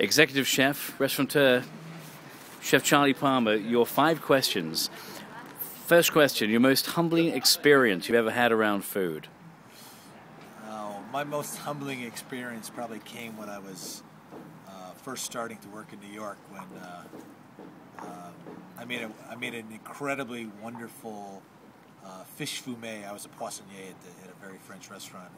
Executive chef, restaurateur, Chef Charlie Palmer, your 5 questions. First question, your most humbling experience you've ever had around food? Oh, my most humbling experience probably came when I was first starting to work in New York, when I made an incredibly wonderful fish fumet. I was a poissonnier at a very French restaurant,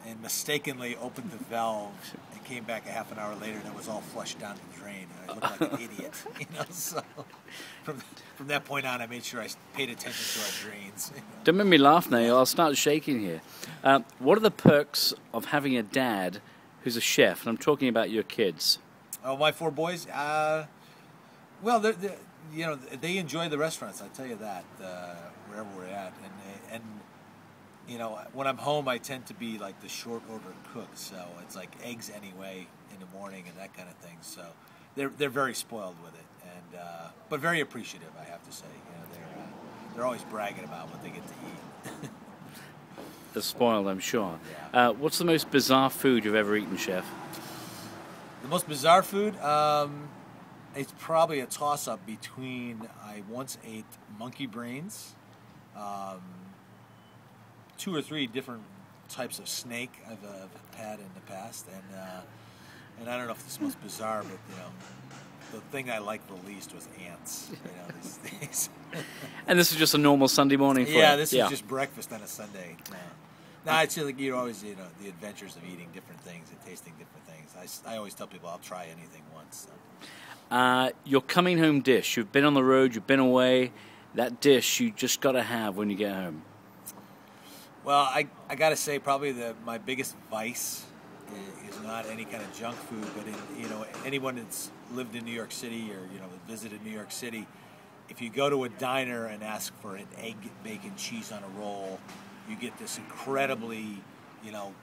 and mistakenly opened the valve and came back a half an hour later and it was all flushed down the drain. And I looked like an idiot, you know. So from that point on, I made sure I paid attention to our drains. You know? Don't make me laugh now. I'll start shaking here. What are the perks of having a dad who's a chef? And I'm talking about your kids. Oh, my 4 boys. Well, they enjoy the restaurants. I tell you that wherever we're at, and you know, when I'm home, I tend to be like the short order cook, so it's like eggs anyway in the morning and that kind of thing. So they're very spoiled with it, and but very appreciative, I have to say. You know, they're always bragging about what they get to eat. They're spoiled, I'm sure. Yeah. What's the most bizarre food you've ever eaten, Chef? The most bizarre food? It's probably a toss-up between, I once ate monkey brains, 2 or 3 different types of snake I've had in the past, and I don't know if it's the most bizarre, but you know, the thing I liked the least was ants. You know, these things. And this is just a normal Sunday morning for you? Yeah, this is just breakfast on a Sunday. No, it's like you always, you know, the adventures of eating different things and tasting different things. I always tell people I'll try anything once. So. Your coming home dish. You've been on the road, you've been away. That dish you just got to have when you get home. Well, I got to say probably my biggest vice is not any kind of junk food, but you know, anyone that's lived in New York City or you know visited New York City, if you go to a diner and ask for an egg, bacon, cheese on a roll, you get this incredibly, you know,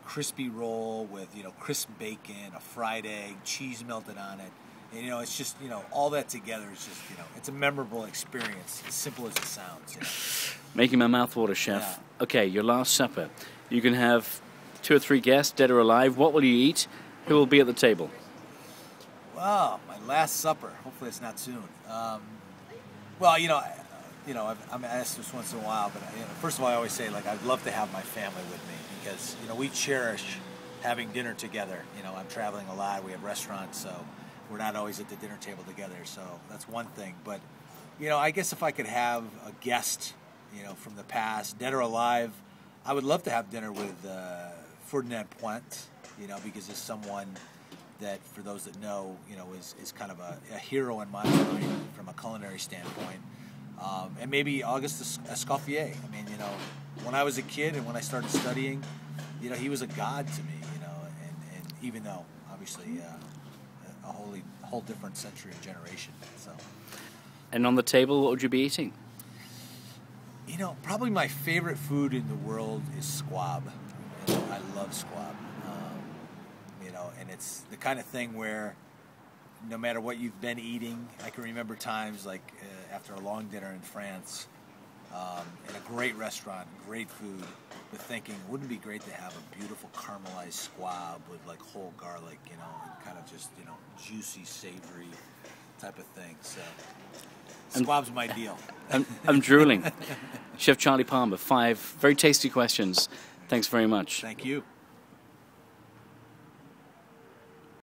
crispy roll with, you know, crisp bacon, a fried egg, cheese melted on it. And, you know, it's just, you know, all that together is just, you know, it's a memorable experience, as simple as it sounds. You know? Making my mouth water, Chef. Yeah. Okay, your last supper. You can have 2 or 3 guests, dead or alive. What will you eat? Who will be at the table? Well, my last supper. Hopefully it's not soon. Well, you know, I'm asked this once in a while, but you know, first of all, I always say, like, I'd love to have my family with me because, you know, we cherish having dinner together. You know, I'm traveling a lot. We have restaurants, so we're not always at the dinner table together. So that's one thing. But, you know, I guess if I could have a guest, you know, from the past, dead or alive, I would love to have dinner with Foodie Chap, you know, because it's someone that, for those that know, you know, is kind of a hero in my mind from a culinary standpoint. And maybe Auguste Escoffier. I mean, you know, when I was a kid and when I started studying, you know, he was a god to me, you know, and even though, obviously, a whole different century and generation. So. And on the table, what would you be eating? You know, probably my favorite food in the world is squab. You know, I love squab. You know, and it's the kind of thing where no matter what you've been eating, I can remember times like after a long dinner in France, in a great restaurant, great food, but thinking, wouldn't it be great to have a beautiful caramelized squab with like whole garlic, you know, and kind of just, you know, juicy, savory type of thing. So squab's my deal. I'm drooling. Chef Charlie Palmer, 5 very tasty questions. Thanks very much. Thank you.